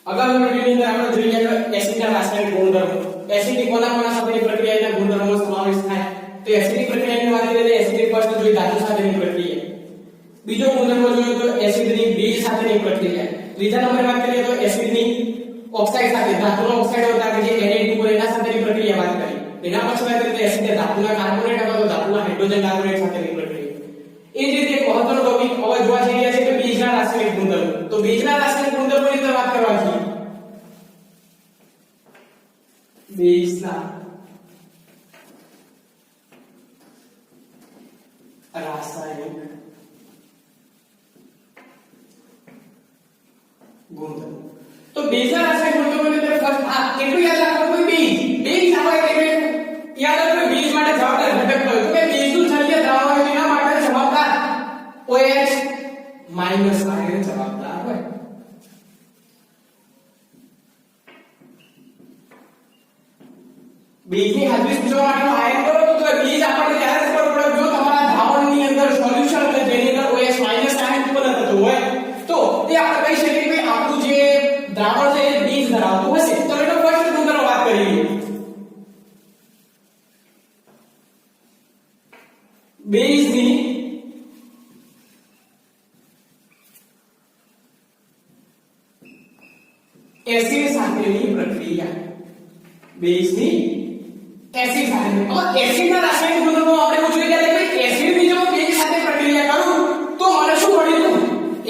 આગામી વિડિયોની અંદર આપણે જોઈએ એસિડના રાસાયણિક ગુણધર્મો. એસિડિક કોના સાથેની પ્રક્રિયાના ગુણધર્મો સમાવેશ થાય. તો એસિડિક પ્રક્રિયાની વાત કરીએ તો એસિડિક ફર્સ્ટ જોઈ ધાતુ સાથેની પ્રક્રિયા. બીજો ગુણધર્મ જોઈએ તો એસિડની બેઝ સાથેની પ્રક્રિયા. ત્રીજા નંબરે વાત કરીએ તો એસિડની ઓક્સાઇડ સાથે ધાતુનો ઓક્સાઇડ હોતા કે જે Na2 એના સાથેની પ્રક્રિયા વાત કરી. એના પછી વાત કરીએ તો એસિડ ધાતુના કાર્બોનેટ અથવા તો ધાતુના હાઇડ્રોજન કાર્બોનેટ સાથેની પ્રક્રિયા. એ જ રીતે એક મહત્વનો ટોપિક હવે જોવા જઈ રહ્યા છે કે બેઝના રાસાયણિક ગુણધર્મો. તો બેઝના રાસાયણિક ગુણધર્મોની અંદર વાત કરવાની છે. બેઝના રાસાયણિક ગુણધર્મો. તો બેઝના રાસાયણિક ગુણધર્મોની અંદર ફર્સ્ટ આ કેટલું યાદ રાખવાનું કોઈ બેઝ આપણે એટલે યાદ રાખો બેઝ માટે જવાબદાર ઘટક કયો તો કે બેઝનું જલીય દ્રાવણ એના માટે જવાબદાર OH માઈનસ આયન જવાબદાર હોય. બેઝની હાજરી સૂચવવા માટેનો આયન કરો તો બેઝ આપણને ત્યારે ખબર પડે જો તમારા દ્રાવણની અંદર સોલ્યુશન એટલે જેની અંદર OH માઈનસ આયન ઉત્પન્ન થતો હોય તો તે આપણે કહી શકીએ કે આપણું જે દ્રાવણ છે એ બેઝ ધરાવતું હશે. તો એનો ફર્સ્ટ ગુણધર્મ વાત કરીએ. બેઝની એસિડ સાથેની પ્રક્રિયા. બેઝની એસિડ સાથે તો એસિડના રાસાયણિક ગુણધર્મો આપણે પૂછી ગયા કે એસિડની જો બેઝ સાથે પ્રક્રિયા કરું તો મને શું મળ્યું?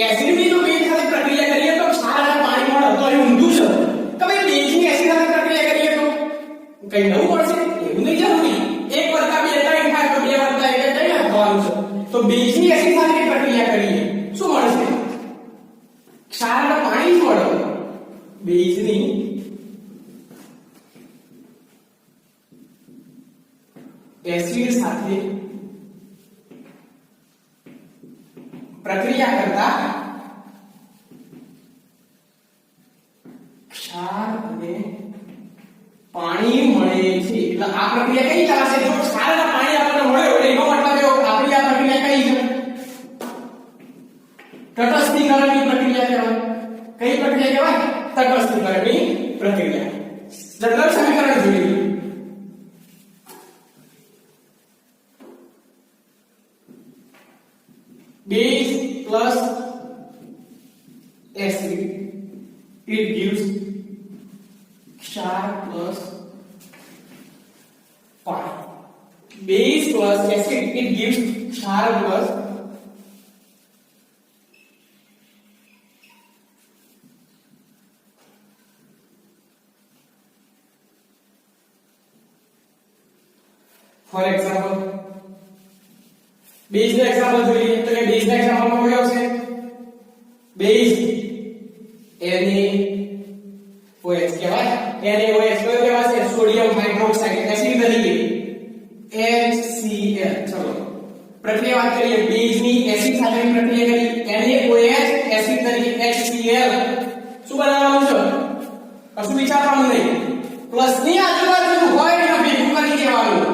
એસિડની જો બેઝ સાથે પ્રક્રિયા કરીએ તો ક્ષાર અને પાણી મળે. તો એ ઊંધું છે કે ભાઈ બેઝની એસિડ સાથે પ્રક્રિયા કરીએ તો કઈ નવું મળશે એવું નહીં જરૂરી. 1 + 2 = 3 થાય તો 2 + 1 = 3 થવાનું છે. તો બેઝની એસિડ સાથે પ્રક્રિયા કરીએ શું મળશે? ક્ષાર અને પાણી જ મળે. બેઝની એસિડ સાથે પ્રક્રિયા કરતા ક્ષાર અને પાણી મળે છે. એટલે આ પ્રક્રિયા કઈ ચાલશે? જો ક્ષાર અને પાણી આપણને મળે એટલે એનો મતલબ એવો આપણી આ પ્રક્રિયા કઈ છે? તટસ્થીકરણની પ્રક્રિયા કહેવાય. કઈ પ્રક્રિયા કહેવાય? તટસ્થીકરણની પ્રક્રિયા. જનરલ સમીકરણ જોઈએ. Base plus acid it gives ક્ષાર plus પાણી. Base plus acid it gives ક્ષાર plus for example બેઝ નો એક્ઝામ્પલ જોઈએ તો કે બેઝ ના એક્ઝામ્પલમાં કયો આવશે? બેઝ NaOH કહેવાય. NaOH કયો કહેવાશે? સોડિયમ હાઇડ્રોક્સાઇડ એસિડ તરીકે HCl. ચલો પ્રક્રિયા વાત કરીએ. બેઝની એસિડ સાથેની પ્રક્રિયા કરી NaOH એસિડ તરીકે HCl શું બનાવવાનું છે? કશું વિચારવાનું નહીં. પ્લસ ની આજુબાજુ હોય એને ભેગું કરી દેવાનું.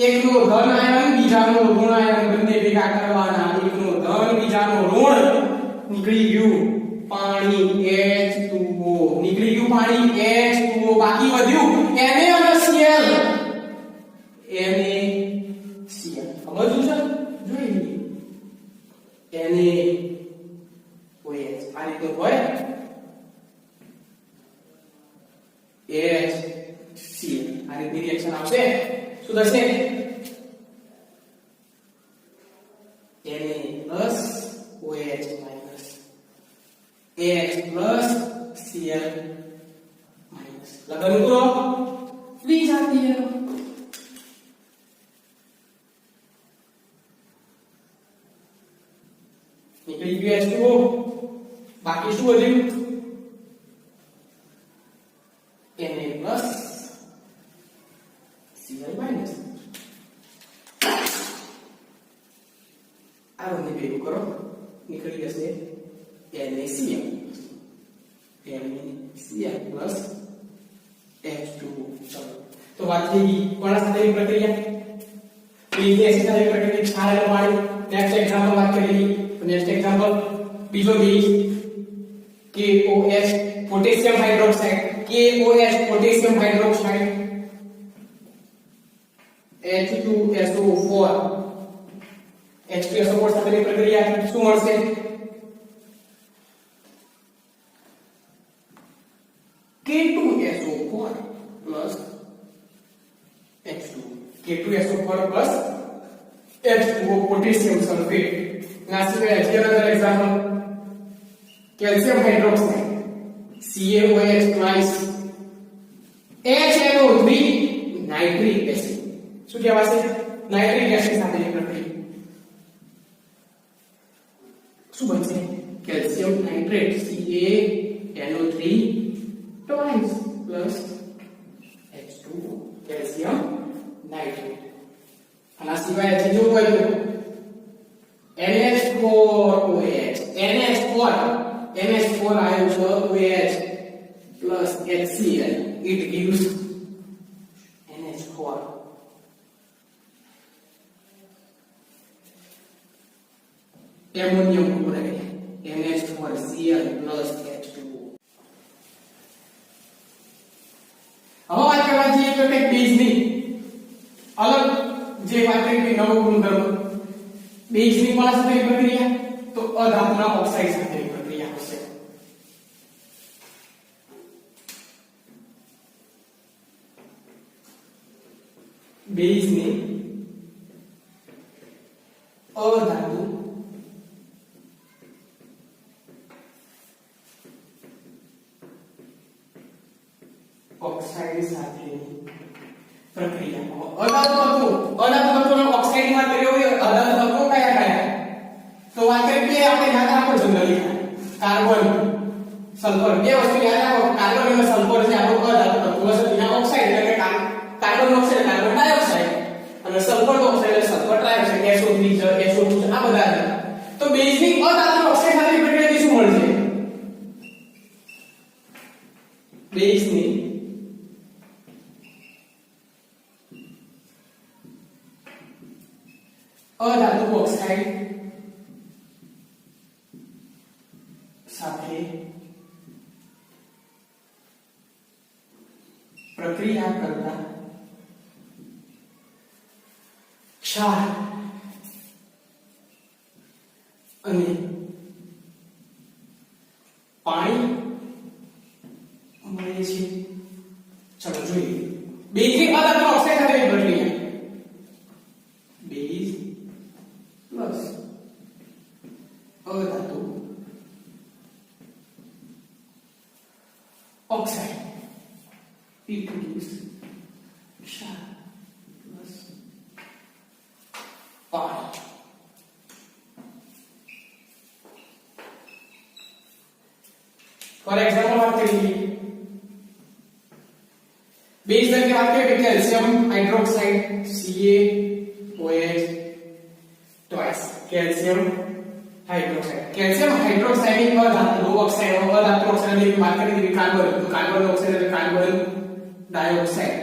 એકનો ધન આયન બીજાનો ઋણ આયન બંને ભેગા કરવાના. એકનો ધન બીજાનો ઋણ નીકળી ગયું પાણી H2O. નીકળી ગયું પાણી H2O. બાકી વધ્યું Na અને Cl. NaCl સમજવું છે? જોઈ NaOH આ રીતનું હોય HCl આ રીતની રિએક્શન આવશે. શું થશે? Na OH minus H plus Cl minus. લગન કરો फ्री जाती है. નીકળી ગયું H2O. બાકી શું વધ્યું? Na plus Cl minus. આ બંને ભેગું કરો નીકળી જશે NaCl. NaCl plus H2O. ચલો તો વાત થઈ ગઈ કોના સાથેની પ્રક્રિયા? બેઝની એસિડ સાથે પ્રક્રિયા ક્ષાર અને પાણી. નેક્સ્ટ એક્ઝામ્પલ વાત કરી. તો નેક્સ્ટ એક્ઝામ્પલ બીજો base potassium hydroxide KOH potassium hydroxide H2SO4 H2SO4 સાથેની પ્રક્રિયા શું મળશે K2SO4 plus H2 K2SO4 plus H2O potassium sulfate ના સિવાય હજી another example calcium hydroxide CaOH twice HNO3 nitric acid શું કહેવાશે નાઇટ્રિક એસિડ સાથેની પ્રક્રિયા શું બનશે calcium nitrate CaNO3 twice plus H2O calcium nitrate આના સિવાય હજી જો હોય તો NH4OH NH4 આવ્યું છે OH plus HCl it gives NH4 ammonium chloride NH4Cl plus H2O હવે વાત કરવા જઈએ તો કે બેઝની અલગ જે વાત કરી નવો ગુણધર્મ બેઝની કોના સાથેની પ્રક્રિયા તો અધાતુના ઓક્સાઇડ સાથેની પ્રક્રિયા હશે બેઝની અધાતુ ઓક્સાઇડ સાથેની પ્રક્રિયા અધાતુ તત્વોનો ઓક્સાઇડ માં કર્યો હોય અધાતુ તત્વો કયા કયા તો વાત કરીએ આપણે યાદ રાખો જનરલી કાર્બન સલ્ફર બે વસ્તુ યાદ રાખો કાર્બન અને સલ્ફર છે આપણો અધાતુ તત્વો છે એના ઓક્સાઇડ એટલે કે કાર્બન ઓક્સાઇડ કાર્બન ડાયોક્સાઇડ અને સલ્ફર ઓક્સાઇડ એટલે સલ્ફર ટ્રાયોક્સાઇડ SO3 છે SO2 છે આ બધા છે તો બેઝની અધાતુ ઓક્સાઇડ સાથેની પ્રક્રિયાથી શું મળશે બેઝની અધાતુ ઓક્સાઇડ સાથે પ્રક્રિયા કરતા ક્ષાર અને પાણી મળે છે ચલો જોઈએ બેઝિક અધાતુ ઓક્સાઇડ સાથેની પ્રક્રિયા બેઝ પ્લસ અધાતુ oxide it gives ક્ષાર plus પાણી ફોર એક્ઝામ્પલ વાત કરીએ બેઝ તરીકે વાત કરીએ calcium hydroxide CaOH twice calcium hydroxide ની અધાતુ ઓક્સાઇડ ની વાત કરી કાર્બન તો કાર્બન ઓક્સાઇડ એટલે કાર્બન ડાયોક્સાઇડ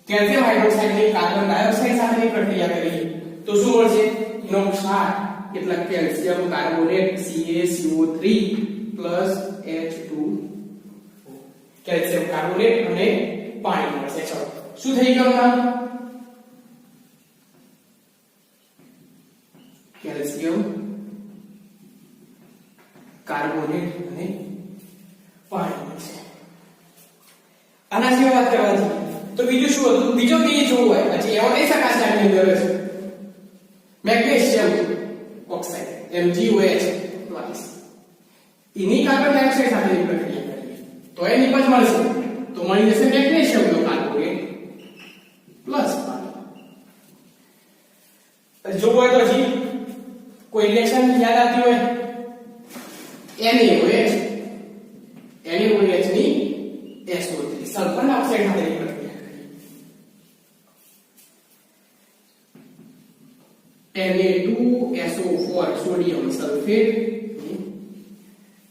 કેલ્શિયમ હાઇડ્રોક્સાઇડ ની કાર્બન ડાયોક્સાઇડ સાથેની પ્રક્રિયા કરીએ તો શું મળશે એનો ક્ષાર એટલે calcium carbonate CaCO3 H2O calcium carbonate અને પાણી મળશે ચલો શું થઈ ગયું નામ કેલ્શિયમ કાર્બોનેટ અને પાણી મળશે આના સિવાય વાત કરવા જઈએ તો બીજું શું હતું બીજો કે જોવું હોય પછી એવો નહીં શકાશે આની અંદર છે મેગ્નેશિયમ ઓક્સાઇડ MgOH પ્લસ એની કાર્બન ડાયોક્સાઇડ સાથેની પ્રક્રિયા કરીએ તો એ નિપજ મળશે તો મળી જશે મેગ્નેશિયમ નો કાર્બોનેટ પ્લસ પાણી જો હોય તો હજી કોઈ રિએક્શન યાદ આવતી હોય NaOH ની SO3 સલ્ફર ઓક્સાઇડ સાથેની પ્રક્રિયા Na2SO4 સોડિયમ સલ્ફેટ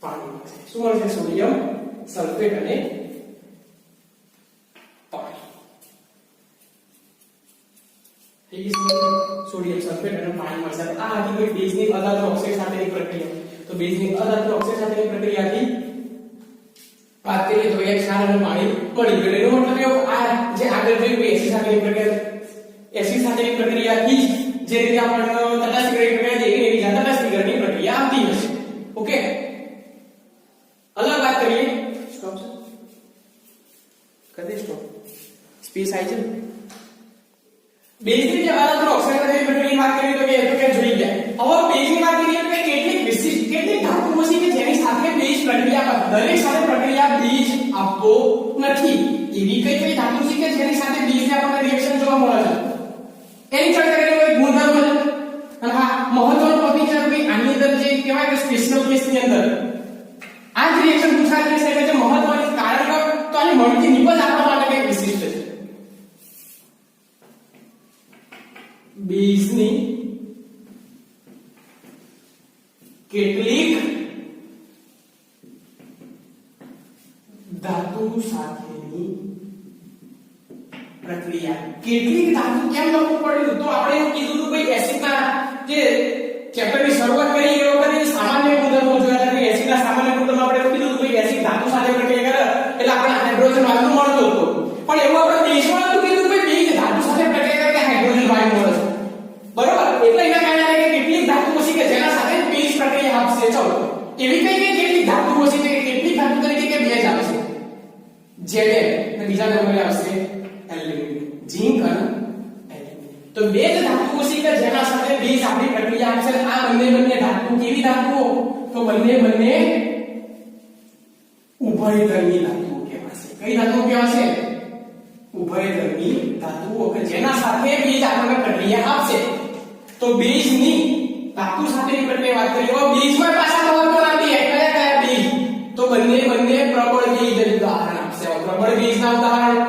પાણી શું મળશે સોડિયમ સલ્ફેટ અને પાણી સોડિયમ સલ્ફેટ અને પાણી મળશે આ હતી કોઈ બેઝની અધાતુ ઓક્સાઇડ સાથેની પ્રક્રિયા તો બેઝની અધાતુ ઓક્સાઇડ સાથેની પ્રક્રિયાથી આપીએ તો એક ક્ષાર અને પાણી મળી ગયું એનો મતલબ એવો આ જે આગળ જોયું એસિડ સાથેની પ્રક્રિયા એસિડ સાથેની પ્રક્રિયાથી જે રીતે આપણને તટસ્થીકરણની પ્રક્રિયા દેખી એવી જ તટસ્થીકરણની પ્રક્રિયા આવતી હશે ઓકે અલગ વાત કરીએ સ્ટોપ સર કરી સ્ટોપ સ્પેસ આવી છે બેઝની જે વાત ઓક્સાઇડ સાથેની પ્રક્રિયાની વાત કરીએ તો કે જોઈ ગયા હવે બેઝની વાત કરીએ તો કેટલીક વિશિષ્ટ કેટલીક ધાતુઓ છે કે જેની સાથે બેઝ પ્રક્રિયા દરેક સાથે પ્રક્રિયા બીજ આપતો નથી એવી કઈ ધાતુ છે કે જેની સાથે બીજને આપણને રિએક્શન જોવા મળે છે એની ચર્ચા કરીએ તો ગુણધર્મ છે અને હા મહત્વનો ટોપિક છે કે આની અંદર જે કહેવાય કે સ્પેશિયલ કેસની અંદર આ જ રિએક્શન પૂછાતી છે કે જે મહત્વની કારણ તો આની મળતી નિપજ આપવા માટે કઈ વિશિષ્ટ છે બીજની કેટલીક ધાતુ સાથેની પ્રક્રિયા કેટલીક ધાતુ કેમ લખવું પડ્યું તો આપણે એવું કીધું હતું ભાઈ એસિડના જે ચેપ્ટરની શરૂઆત કરી એ વખતે સામાન્ય ગુણધર્મો જોયા હતા કે એસિડના સામાન્ય ગુણધર્મો આપણે એવું કીધું હતું ભાઈ એસિડ ધાતુ સાથે પ્રક્રિયા કરે એટલે આપણે હાઇડ્રોજન વાયુ મળતો હતો પણ એવું આપણે બેઝમાં હતું કીધું ભાઈ બેઝ ધાતુ સાથે પ્રક્રિયા કરે હાઇડ્રોજન વાયુ મળે છે બરોબર એટલે એના કારણે કે કેટલીક ધાતુઓ છે કે જેના સાથે બેઝ પ્રક્રિયા આપશે ચલો એવી કઈ કેટલીક ધાતુઓ છે કે કેટલીક ધાતુ તરીકે કે બેઝ આપશે Zn અને બીજા નંબરે આવશે એલ્યુમિનિયમ ઝિંક અને એલ્યુમિનિયમ તો બે જ ધાતુઓ છે કે જેના સાથે બેઝ આપણી પ્રક્રિયા આપશે આ બંને ધાતુઓ કેવી ધાતુઓ તો બંને ઉભયધર્મી ધાતુઓ કહેવાશે કઈ ધાતુઓ કહેવાશે ઉભયધર્મી ધાતુઓ કે જેના સાથે બેઝ આપણને પ્રક્રિયા આપશે તો બેઝની ધાતુ સાથેની પ્રક્રિયા વાત કરીએ તો બેઝમાં પાછા મહત્વ આપી કયા કયા બેઝ તો બંને પ્રબળ બેઝ ઉદાહરણ આપશે પ્રબળ બેઝના ઉદાહરણ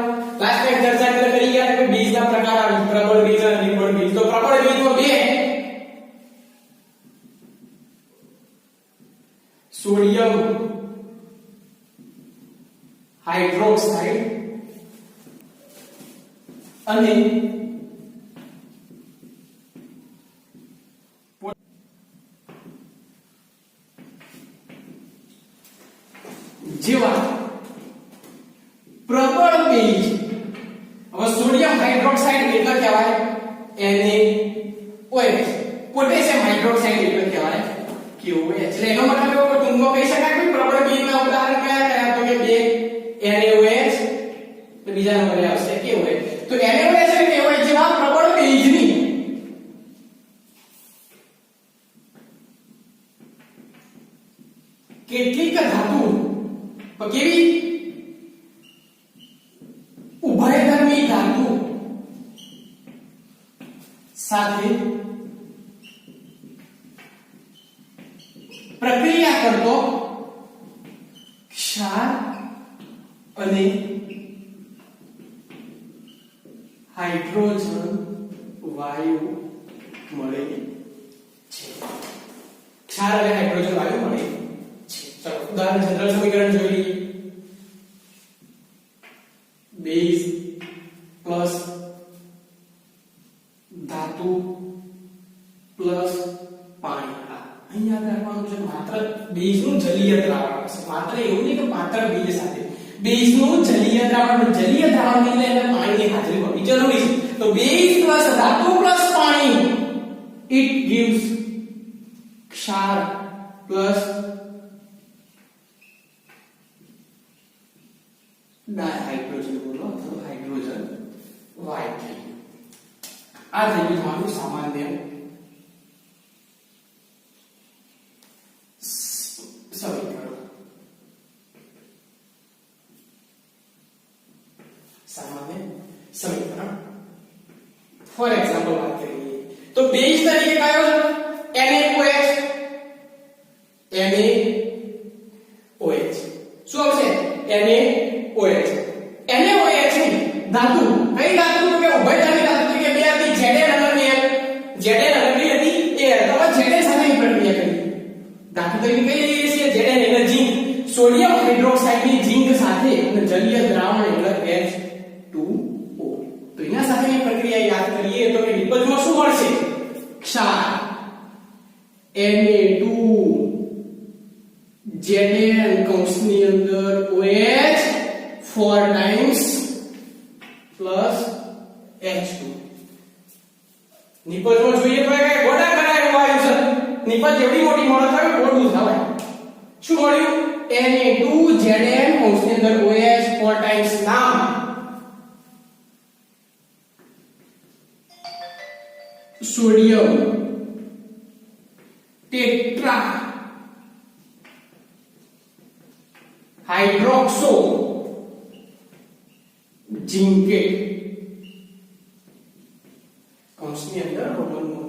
લાસ્ટ ટાઈમ ચર્ચા કરી ગયા કે બેઝના પ્રકાર આવે પ્રબળ બેઝ અને નિર્બળ બેઝ તો પ્રબળ બેઝમાં બે સોડિયમ હાઇડ્રોક્સાઇડ અને જેવા પ્રબળ બેઝ હવે સોડિયમ હાઇડ્રોક્સાઇડ એટલે કહેવાય NaOH પોટેશિયમ હાઇડ્રોક્સાઇડ એટલે કહેવાય KOH એટલે એનો મતલબ એવો કે ટૂંકમાં કહી શકાય કે પ્રબળ બેઝના ઉદાહરણ કયા તો કે બે NaOH તો બીજા નંબરે આવશે KOH તો NaOH અને KOH જેવા પ્રબળ બેઝની કેટલીક ધાતુ તો કેવી ઉભયધર્મી ધાતુ સાથે પ્રક્રિયા કરતો ક્ષાર અને હાઇડ્રોજન વાયુ મળે છે ક્ષાર અને હાઇડ્રોજન વાયુ મળે છે ચલો ઉદાહરણ જનરલ સમીકરણ જોઈ લઈએ બેઝ પ્લસ ધાતુ પ્લસ પાણી અહીં યાદ રાખવાનું છે માત્ર બેઝનું જલીય દ્રાવણ હશે માત્ર એવું નહીં કે માત્ર બેઝ સાથે બેઝનું જલીય દ્રાવણની અંદર પાણીની હાજરી હોવી જરૂરી છે તો બેઝ પ્લસ ધાતુ પ્લસ પાણી ઇટ gives ક્ષાર પ્લસ ડાયહાઇડ્રોજન બોલો અથવા હાઇડ્રોજન વાયુ આ થઈ ગયું તમારું સામાન્ય સમીકરણ ફોર એક્ઝામ્પલ વાત કરીએ તો બેઝ તરીકે કયો છે NaOH શું આવશે NaOH ધાતુ કઈ ધાતુ તો કે ઉભયધર્મી ધાતુ તરીકે બે હતી Zn અને Al Zn અને કઈ હતી Al તો Zn સાથે પ્રક્રિયા કરી ધાતુ તરીકે કઈ લઈએ છીએ Zn એટલે ઝિંક સોડિયમ હાઇડ્રોક્સાઇડ ની ઝિંક સાથે અને જલીય દ્રાવણ એટલે H2O તો એના સાથેની પ્રક્રિયા યાદ કરીએ તો કે નિપજમાં શું મળશે ક્ષાર Na2 Zn કૌંસની અંદર OH 4 times plus H2 નિપજમાં જોઈએ તો કઈ ગોડા કરાય એવો આવ્યું છે નિપજ જેવડી મોટી મળે છે ગોડું થવાય શું મળ્યું Na2Zn કૌંસની અંદર OH 4 times નામ સોડિયમ ટેટ્રા हाइड्रोक्सो जिंकेट कौंसनी अंदर रोमन में 2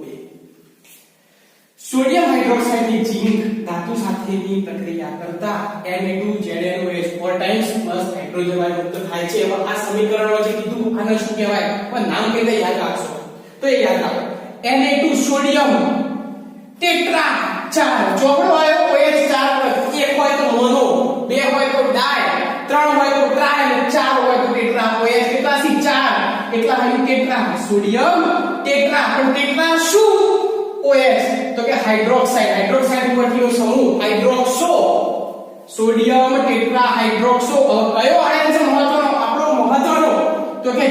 सोडियम हाइड्रोक्साइड ની जिंक धातु સાથેની પ્રક્રિયા કરતા Na2ZnOH 4 ટાઈમ્સ પ્લસ હાઇડ્રોજન વાયુ મુક્ત થાય છે હવે આ સમીકરણમાં જે કીધું આને શું કહેવાય પણ નામ કઈ યાદ રાખશો તો એ યાદ રાખો Na2 સોડિયમ ટેટ્રા 4 ચોકડો આવ્યો OH 4 એક હોય તો મોનો 2 હોય તો ડાય 3 હોય તો ટ્રાય અને 4 હોય તો ટેટ્રા OH કેટલા સી 4 એટલા અહીં ટેટ્રા સોડિયમ ટેટ્રા પણ ટેટ્રા શું OH તો કે હાઇડ્રોક્સાઇડ ઉપરથીનો સમૂહ હાઇડ્રોક્સો સોડિયમ ટેટ્રા હાઇડ્રોક્સો કયો આયન છે મહત્વનો આપણો મહત્વનો તો કે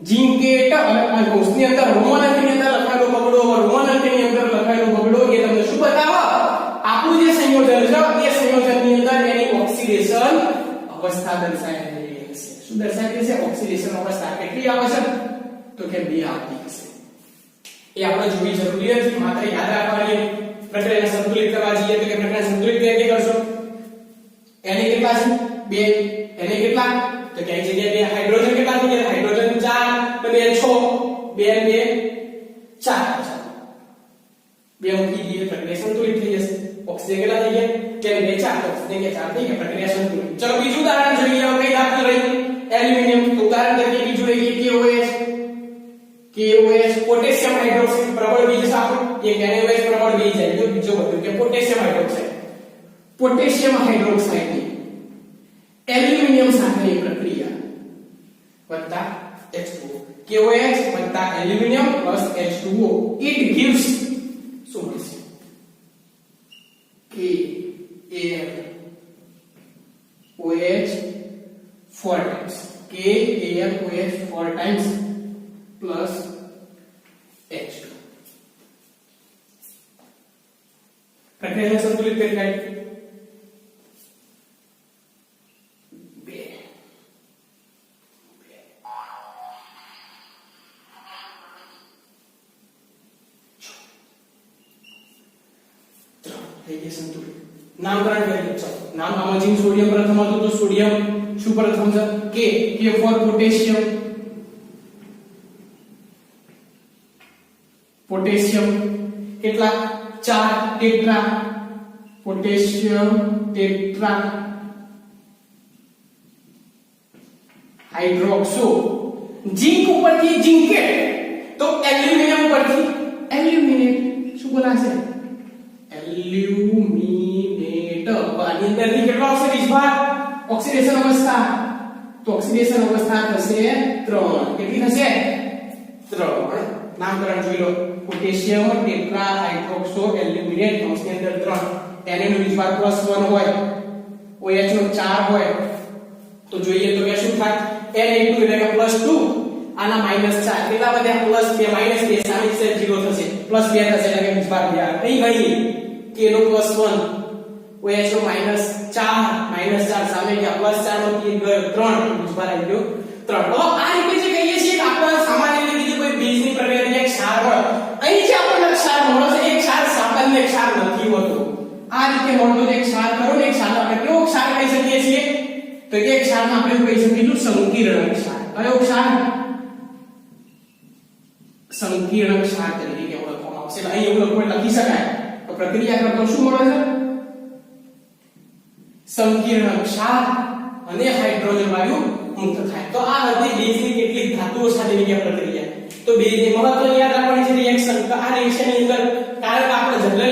जिंकेट અને કોષની અંદર રોમન અંકની અંદર લખાયેલો બગડો રોમન અંકની અંદર લખાયેલો બગડો એ તમને શું બતાવે આપણું જે સંયોજન છે એ સંયોજનની અંદર એની ઓક્સિડેશન અવસ્થા દર્શાવેલી છે શું દર્શાવેલી છે ઓક્સિડેશન અવસ્થા કેટલી આવે છે તો કે 2 આવતી હશે એ આપણે જોવી જરૂરી છે માત્ર યાદ રાખવાની પ્રક્રિયાને સંતુલિત કરવા જઈએ તો કે પ્રક્રિયા સંતુલિત કેવી રીતે કરશો એને કેટલા છે 2 એને કેટલા તો કે અહીં જગ્યાએ 2 હાઇડ્રોજન કેટલા થઈ ગયા હાઇડ્રોજન 4 તો 2 6 2 4 બે મૂકી દઈએ પ્રક્રિયા સંતુલિત થઈ જશે ઓક્સિજન કેટલા થઈ ગયા કે 2 4 ઓક્સિજન કે 4 થઈ ગયા પ્રક્રિયા સંતુલિત ચલો બીજું ઉદાહરણ જોઈએ હવે કઈ ધાતુ રહી એલ્યુમિનિયમ તો ઉદાહરણ તરીકે બીજું રહી KOH પોટેશિયમ હાઇડ્રોક્સાઇડ પ્રબળ બીજ સાપ એક NaOH પ્રબળ બીજ જાય તો બીજો બધું કે પોટેશિયમ હાઇડ્રોક્સાઇડ ની એલ્યુમિનિયમ સાથેની પ્રક્રિયા વત્તા H2O KOH વત્તા aluminium plus H2O it gives શું મળશે KAlOH 4 times KAlOH 4 times plus H2 પ્રક્રિયાને સંતુલિત કરી નાખીએ થઈ ગયા સંતુલિત નામકરણ કરીએ ચલો નામ આમાં સોડિયમ પ્રથમ હતું તો સોડિયમ શું પ્રથમ છે K for પોટેશિયમ કેટલા 4 ટેટ્રા પોટેશિયમ ટેટ્રા હાઇડ્રોક્સો जिंक ઉપરથી जिंकेट તો એલ્યુમિનિયમ પરથી એલ્યુમિનેટ શું બોલાશે એલ્યુમિનેટ આની અંદર ની કેટલો આવશે વિસ્ભાર ઓક્સિડેશન અવસ્થા તો ઓક્સિડેશન અવસ્થા થશે 3 કેટલી થશે 3 નામકરણ જોઈ લો પોટેશિયમ ટેટ્રા હાઇડ્રોક્સો એલ્યુમિનેટ કૌંસની અંદર 3 Na નો વિસ્ભાર +1 હોય OH નો 4 હોય તો જોઈએ તો કે શું થાય Na2 એટલે કે +2 આના -4 કેટલા વધ્યા +2 -2 સામે છે 0 થશે +2 થશે એટલે કે વિસ્ભાર ગયા અહીં ગણી K નો +1 OH નો -4 સામે ગયા +4 નો 3 ગયો 3 વિસ્ભાર આવી ગયો 3 તો આ રીતે જે કહીએ છીએ કે આપણે સામાન્ય રીતે બીજી કોઈ બીજની પ્રક્રિયાની એક ક્ષાર હોય અહીં જે આપણને ક્ષાર મળે છે એક ક્ષાર સામાન્ય ક્ષાર નથી હોતો આ રીતે મળતો એક ક્ષાર કરો ને એક ક્ષાર આપણે કેવો ક્ષાર કહી શકીએ છીએ તો એક ક્ષારમાં આપણે કહી શકીશું સંકીર્ણ ક્ષાર કયો ક્ષાર સંકીર્ણ ક્ષાર તરીકે ઓળખવામાં આવશે એટલે અહીં એવું લખી શકાય તો પ્રક્રિયા કરતો શું મળે છે સંકીર્ણ ક્ષાર અને હાઇડ્રોજન વાયુ મુક્ત થાય તો આ હતી બેઝની કેટલીક ધાતુઓ સાથેની પ્રક્રિયા તો બેઝની મહત્વની યાદ રાખવાની છે રિએક્શન તો આ રિએક્શનની અંદર કારણ કે આપણે જનરલ